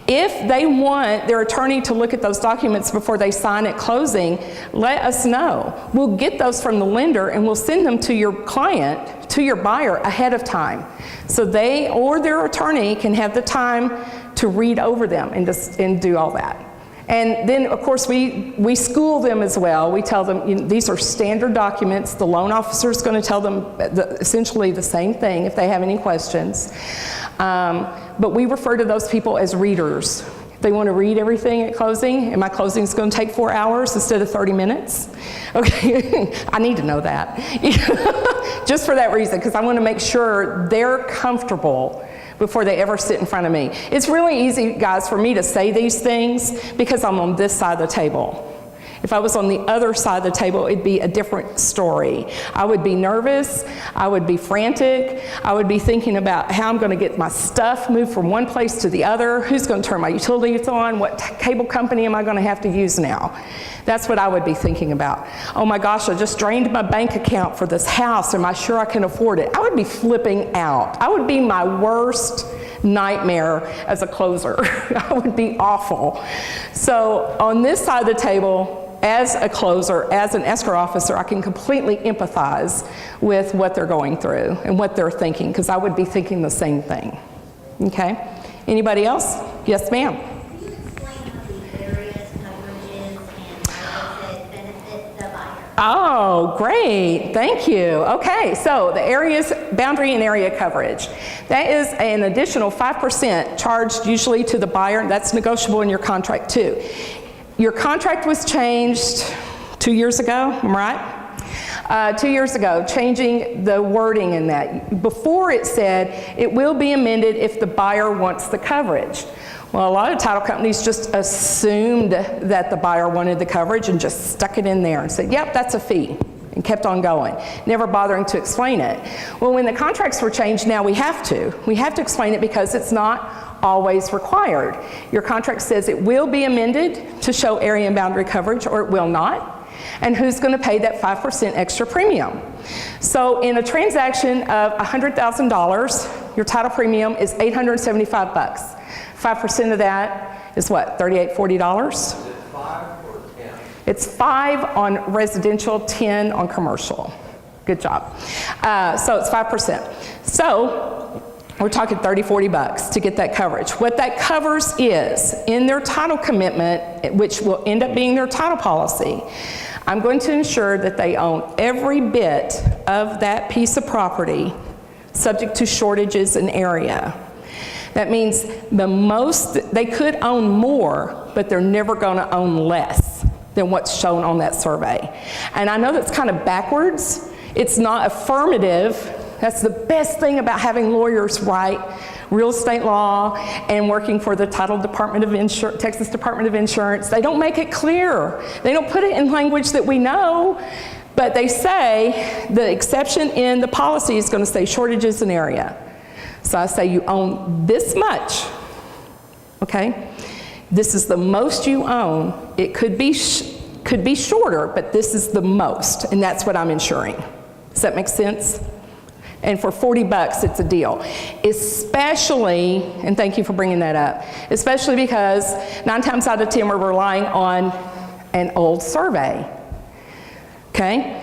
If they want their attorney to look at those documents before they sign at closing, let us know. We'll get those from the lender and we'll send them to your client, to your buyer ahead of time. So they or their attorney can have the time to read over them and do all that. And then, of course, we school them as well. We tell them, you know, these are standard documents. The loan officer is going to tell them essentially the same thing if they have any questions. But we refer to those people as readers. If they want to read everything at closing, and my closing is going to take 4 hours instead of 30 minutes. Okay, I need to know that. Just for that reason, because I want to make sure they're comfortable before they ever sit in front of me. It's really easy, guys, for me to say these things because I'm on this side of the table. If I was on the other side of the table, it'd be a different story. I would be nervous, I would be frantic, I would be thinking about how I'm going to get my stuff moved from one place to the other, who's going to turn my utilities on, what cable company am I going to have to use now? That's what I would be thinking about. Oh my gosh, I just drained my bank account for this house, am I sure I can afford it? I would be flipping out. I would be my worst nightmare as a closer. I would be awful. So on this side of the table, as a closer, as an escrow officer, I can completely empathize with what they're going through and what they're thinking, because I would be thinking the same thing. Okay? Anybody else? Yes, ma'am. Can you explain how the various coverages and how does it benefit the buyer? Oh, great. Thank you. Okay, so the areas, boundary and area coverage. That is an additional 5% charged usually to the buyer. That's negotiable in your contract too. Your contract was changed 2 years ago, am I right? 2 years ago, changing the wording in that. Before it said, it will be amended if the buyer wants the coverage. Well, a lot of title companies just assumed that the buyer wanted the coverage and just stuck it in there and said, yep, that's a fee, and kept on going, never bothering to explain it. Well, when the contracts were changed, now we have to. We have to explain it because it's not always required. Your contract says it will be amended to show area and boundary coverage, or it will not. And who's going to pay that 5% extra premium? So in a transaction of $100,000, your title premium is $875. 5% of that is what, $38, $40? Is it 5 or 10? It's 5 on residential, 10 on commercial. Good job. So it's 5%. So we're talking $30, $40 to get that coverage. What that covers is, in their title commitment, which will end up being their title policy, I'm going to ensure that they own every bit of that piece of property subject to shortages in area. That means the most, they could own more, but they're never going to own less than what's shown on that survey. And I know that's kind of backwards. It's not affirmative. That's the best thing about having lawyers write real estate law and working for the Title Department of Insurance, Texas Department of Insurance. They don't make it clear. They don't put it in language that we know, but they say the exception in the policy is going to say shortages in area. So I say you own this much, okay? This is the most you own. It could be shorter, but this is the most, and that's what I'm insuring. Does that make sense? And for $40, it's a deal. Especially, and thank you for bringing that up, especially because 9 times out of 10 we're relying on an old survey, okay?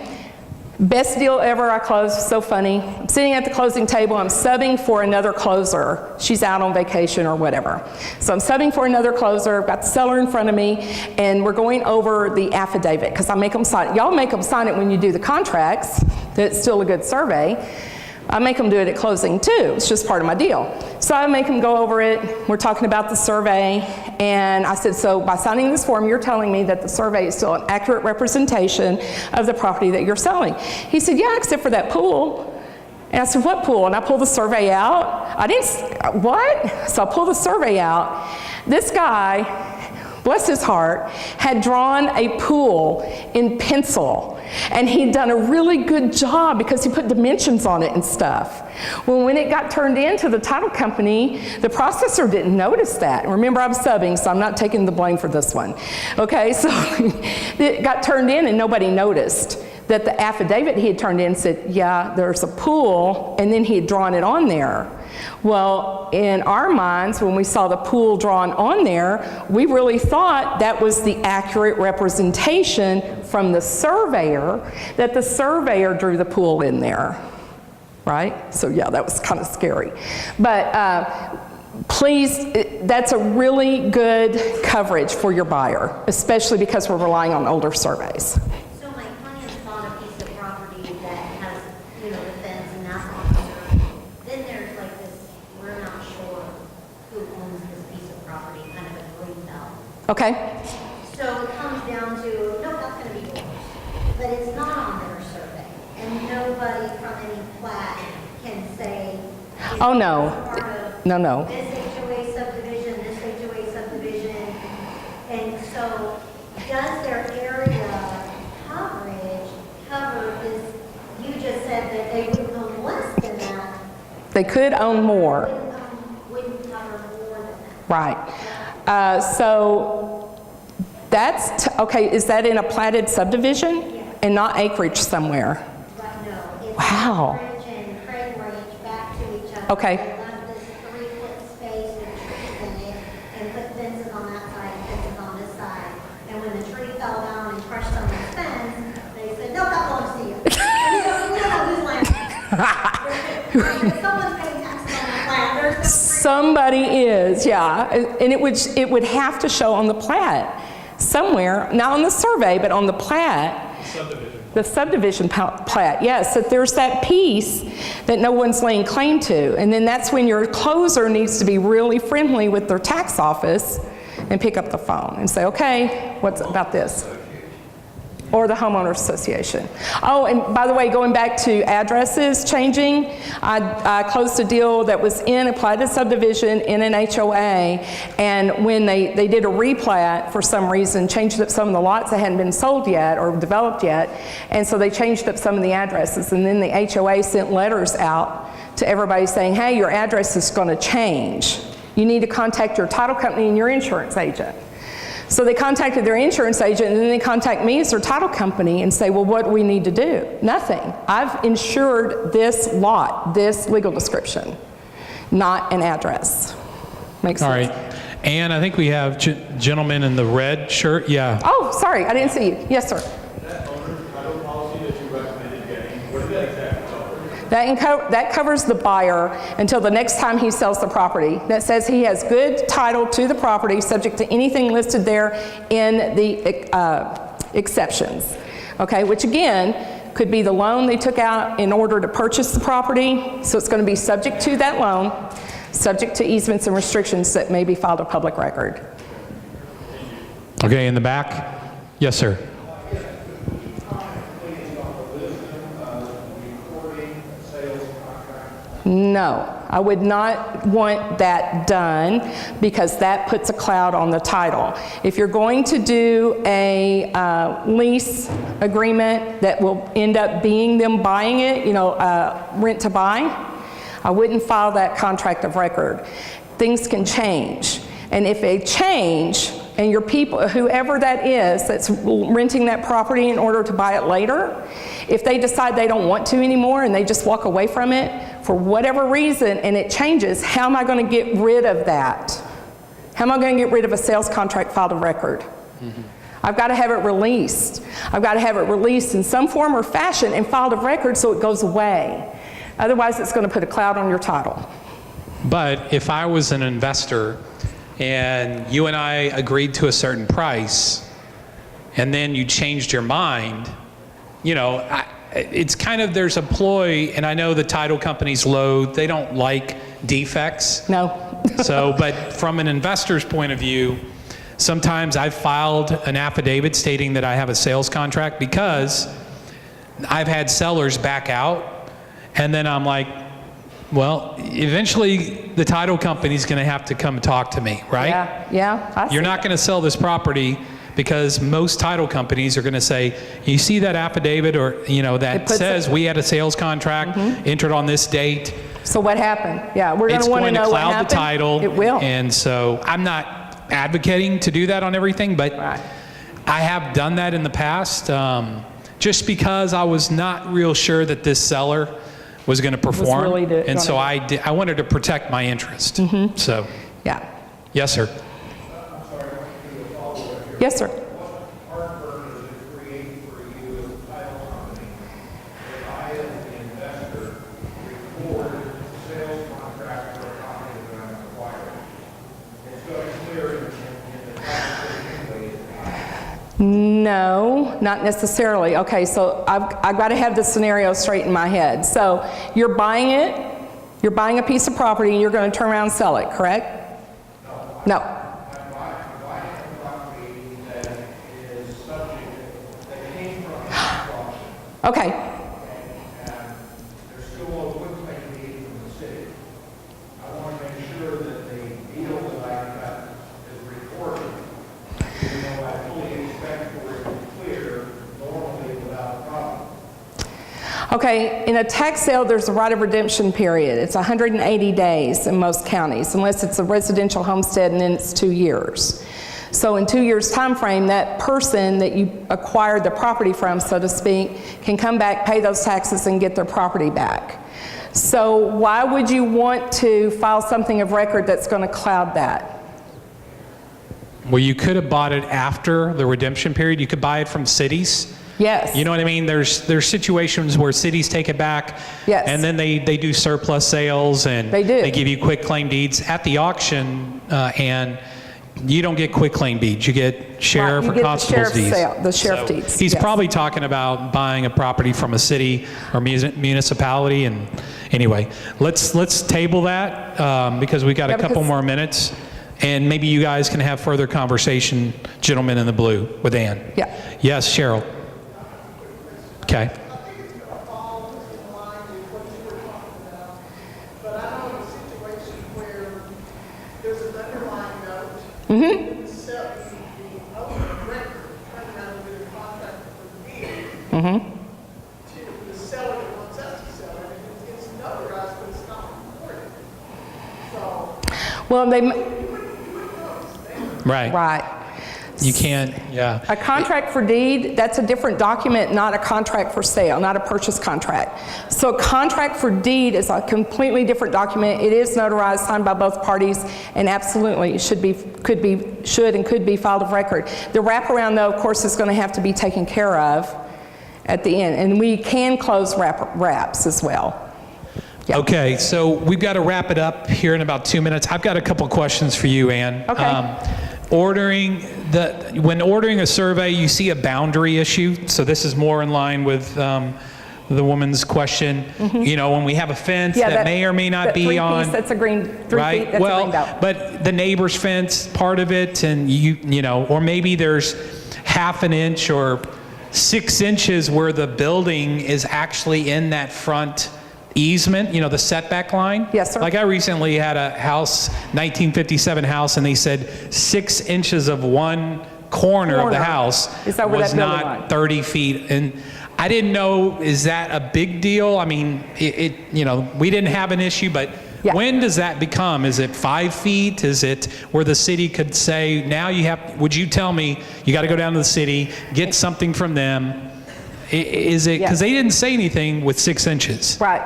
Best deal ever I closed, so funny. I'm sitting at the closing table, I'm subbing for another closer. She's out on vacation or whatever. So I'm subbing for another closer, I've got the seller in front of me, and we're going over the affidavit, because I make them sign it. Y'all make them sign it when you do the contracts, that it's still a good survey. I make them do it at closing too. It's just part of my deal. So I make them go over it. We're talking about the survey. And I said, so by signing this form, you're telling me that the survey is still an accurate representation of the property that you're selling. He said, yeah, except for that pool. And I said, what pool? And I pulled the survey out. What? So I pulled the survey out. This guy, bless his heart, had drawn a pool in pencil. And he'd done a really good job because he put dimensions on it and stuff. Well, when it got turned into the title company, the processor didn't notice that. Remember, I'm subbing, so I'm not taking the blame for this one. Okay, so it got turned in and nobody noticed that the affidavit he had turned in said, yeah, there's a pool, and then he had drawn it on there. Well, in our minds, when we saw the pool drawn on there, we really thought that was the accurate representation from the surveyor, that the surveyor drew the pool in there, right? So yeah, that was kind of scary. But please, that's a really good coverage for your buyer, especially because we're relying on older surveys. So my client's bought a piece of property that has, you know, the fence and that's on the, then there's like this, we're not sure who owns this piece of property, kind of a green belt. Okay? So it comes down to, no, that's gonna be yours, but it's not on their survey, and nobody from any plat can say. Oh, no. part of No. This HOA subdivision, this HOA subdivision, and so does their area coverage cover this? You just said that they wouldn't own less than that. They could own more. Wouldn't cover more than that. Right. So that's, okay, is that in a platted subdivision? Yeah. And not acreage somewhere? But no, it's Wow. Ridge and Craig Ranch back to each other. Okay. They left this 3-foot space with trees in it and put fences on that side, fences on this side. And when the tree fell down and crushed someone's fence, they said, no, that belongs to you. And we don't know whose land. Someone's paying taxes on that land. There's no tree. Somebody is, yeah. And it would have to show on the plat somewhere, not on the survey, but on the plat. The subdivision plat, yes, that there's that piece that no one's laying claim to. And then that's when your closer needs to be really friendly with their tax office and pick up the phone and say, okay, what's about this? Or the homeowner association. Oh, and by the way, going back to addresses changing, I closed a deal that was in a platted subdivision in an HOA, and when they did a replat for some reason, changed up some of the lots that hadn't been sold yet or developed yet, and so they changed up some of the addresses, and then the HOA sent letters out to everybody saying, hey, your address is going to change. You need to contact your title company and your insurance agent. So they contacted their insurance agent, and then they contact me as their title company and say, well, what do we need to do? Nothing. I've insured this lot, this legal description, not an address. Makes All sense? right. And I think we have gentleman in the red shirt. Yeah. Oh, sorry, I didn't see you. Yes, sir. That owner's title policy that you recommended getting, what did that exactly cover? That covers the buyer until the next time he sells the property. That says he has good title to the property, subject to anything listed there in the exceptions. Okay, which again, could be the loan they took out in order to purchase the property, so it's going to be subject to that loan, subject to easements and restrictions that may be filed a public record. Okay, in the back. Yes, sir. No, I would not want that done because that puts a cloud on the title. If you're going to do a lease agreement that will end up being them buying it, rent to buy, I wouldn't file that contract of record. Things can change. And if they change, and your people, whoever that is that's renting that property in order to buy it later, if they decide they don't want to anymore and they just walk away from it for whatever reason and it changes, how am I going to get rid of that? How am I going to get rid of a sales contract filed of record? Mm-hmm. I've got to have it released. I've got to have it released in some form or fashion and filed of record so it goes away. Otherwise, it's going to put a cloud on your title. But if I was an investor and you and I agreed to a certain price, and then you changed your mind, it's kind of, there's a ploy, and I know the title companies load, they don't like defects. No. But from an investor's point of view, sometimes I've filed an affidavit stating that I have a sales contract because I've had sellers back out, and then I'm like, well, eventually the title company's going to have to come talk to me, right? Yeah. You're not going to sell this property because most title companies are going to say, you see that affidavit or, that says we had a sales contract entered on this date. So what happened? Yeah, we're going to want to know what happened. It's going to cloud the title. It will. And so I'm not advocating to do that on everything, but I have done that in the past. just because I was not real sure that this seller was going to perform. really and so I wanted to protect my interest. So, Yeah. yes, sir. Yes, sir. Heartburn does it create for you as a title company if I, as the investor, record a sales contract for a property that I'm acquiring? It's going to clear in the tax anyway. No, not necessarily. Okay, so I've got to have the scenario straight in my head. So you're buying it, you're buying a piece of property, and you're going to turn around and sell it, correct? No. I'm buying a property that is subject, that came from an auction. Okay. And there's still a quick need from the city. I want to make sure that the deal that I got is recorded, even though I fully expect for it to be clear normally without a problem. Okay, in a tax sale, there's a right of redemption period. It's 180 days in most counties, unless it's a residential homestead, and then it's 2 years. So in 2 years' time frame, that person that you acquired the property from, so to speak, can come back, pay those taxes, and get their property back. So why would you want to file something of record that's going to cloud that? Well, you could have bought it after the redemption period. You could buy it from cities. Yes. You know what I mean? There's situations where cities take it back, Yes. and then they do surplus sales, and They do. they give you quick claim deeds at the auction, and you don't get quick claim deeds. You get sheriff you or get the constable's sheriff's deeds. sale- the sheriff So deeds, He's yes. probably talking about buying a property from a city or municipality. And anyway, let's table that because we got Yeah, a couple because- more minutes, and maybe you guys can have further conversation, gentlemen in the blue, with Ann. Yeah. Yes, Cheryl. Okay. I think it's going to fall in line with what you were talking about, but I know of a situation where there's an underlying note. The owner of record turned around with a contract for the deed to the seller that wants us to sell it, and it's notarized, but it's not recorded. So Well, they, you wouldn't notice that. Right. right. You can't, yeah. A contract for deed, that's a different document, not a contract for sale, not a purchase contract. So a contract for deed is a completely different document. It is notarized, signed by both parties, and absolutely should and could be filed of record. The wraparound, though, of course, is going to have to be taken care of at the end, and we can close wraps as well. Yeah. Okay, so we've got to wrap it up here in about 2 minutes. I've got a couple questions for you, Ann. Okay. When ordering a survey, you see a boundary issue. So this is more in line with the woman's question. You know, when we have a fence Yeah, that may or may not that be 3 on. piece, that's a green, 3 Right. feet, that's a Well, green belt. but the neighbor's fence, part of it, and you know, or maybe there's half an inch or 6 inches where the building is actually in that front easement, you know, the setback line. Yes, sir. Like I recently had a house, 1957 house, and they said 6 inches of one corner of the Corner house is over was that building not line. 30 feet. And I didn't know, is that a big deal? I mean, you know, we didn't have an issue, but Yeah. when does that become? Is it 5 feet? Is it where the city could say, now you have, would you tell me, you got to go down to the city, get something from them? Is it, because Yeah. they didn't say anything with 6 inches. Right.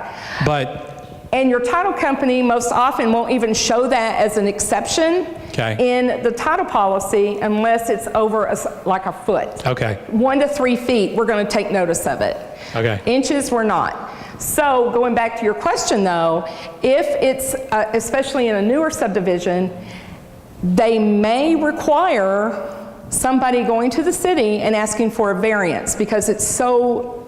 But, And your title company most often won't even show that as an exception Okay. in the title policy unless it's over like a foot. okay, 1 to 3 feet, we're going to take notice of it. okay. Inches, we're not. So going back to your question though, if it's, especially in a newer subdivision, they may require somebody going to the city and asking for a variance because it's so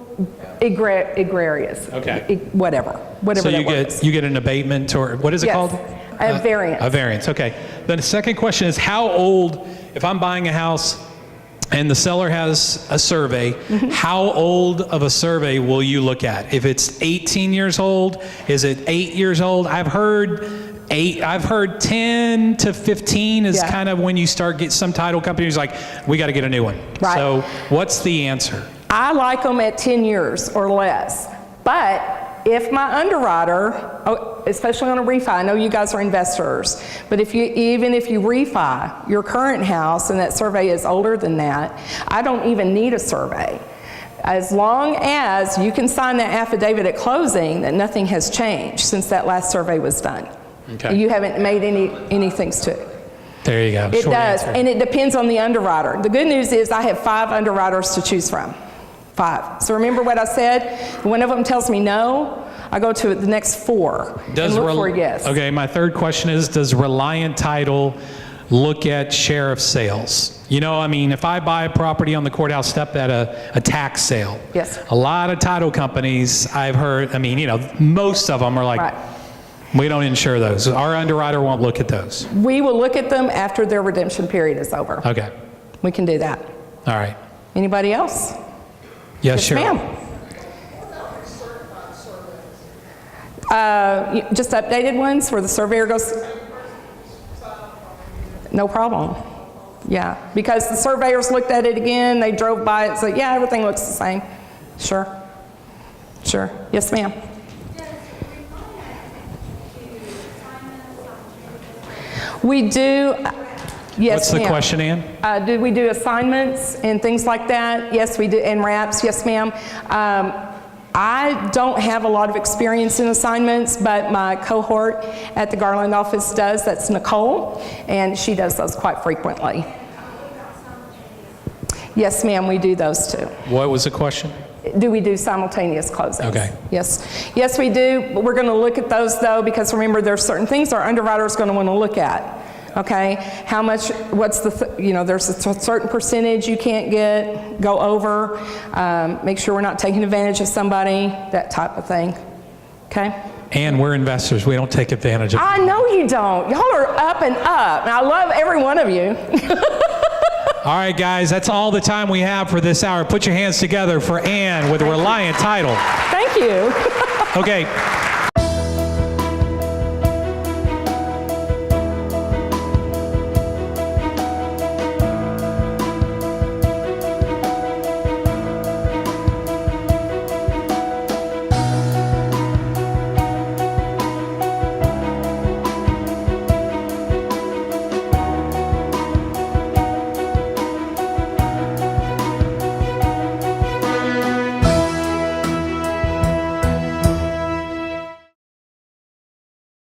egregious. Okay. Whatever So that word is. you get an abatement, or what is it Yes, called? a variance. A variance, okay. Then the second question is, how old, if I'm buying a house and the seller has a survey, Mm-hmm. how old of a survey will you look at? If it's 18 years old, is it 8 years old? I've heard 10 to 15 is Yeah. kind of when you start get some title companies like, we got to get a new one. Right. So what's the answer? I like them at 10 years or less. But if my underwriter, especially on a refi, I know you guys are investors, but even if you refi your current house and that survey is older than that, I don't even need a survey. As long as you can sign that affidavit at closing that nothing has changed since that last survey was done. Okay. You haven't made any things to it. There you go. It Short does, answer. and it depends on the underwriter. The good news is I have 5 underwriters to choose from. 5. So remember what I said? One of them tells me no, I go to the next 4 and look for a yes. Okay, my third question is, does Reliant Title look at sheriff sales? You know, I mean, if I buy a property on the courthouse step at a tax sale, Yes. a lot of title companies I've heard, I mean, you know, most of them are like, Right. we don't insure those. Our underwriter won't look at those. We will look at them after their redemption period is over. Okay, We can do that. all right. Anybody else? Yes, sure. Ma'am. Just updated ones where the surveyor goes. No problem. Yeah, because the surveyors looked at it again, they drove by it, said, yeah, everything looks the same. Sure. Sure. Yes, ma'am. We do. Yes, What's the ma'am. question, Ann? Do we do assignments and things like that? Yes, we do, and wraps, yes, ma'am. I don't have a lot of experience in assignments, but my cohort at the Garland office does. That's Nicole, and she does those quite frequently. Yes, ma'am, we do those too. What was the question? Do we do simultaneous closings? Okay. Yes. Yes, we do, but we're going to look at those though, because remember, there's certain things our underwriter is going to want to look at. Okay, how much, what's the, you know, there's a certain percentage you can't go over. Make sure we're not taking advantage of somebody, that type of thing. Okay? And we're investors. We don't take advantage of I know you don't. Y'all are up and up, and I love every one of you. All right, guys, that's all the time we have for this hour. Put your hands together for Ann with Reliant Title. Thank you. Okay,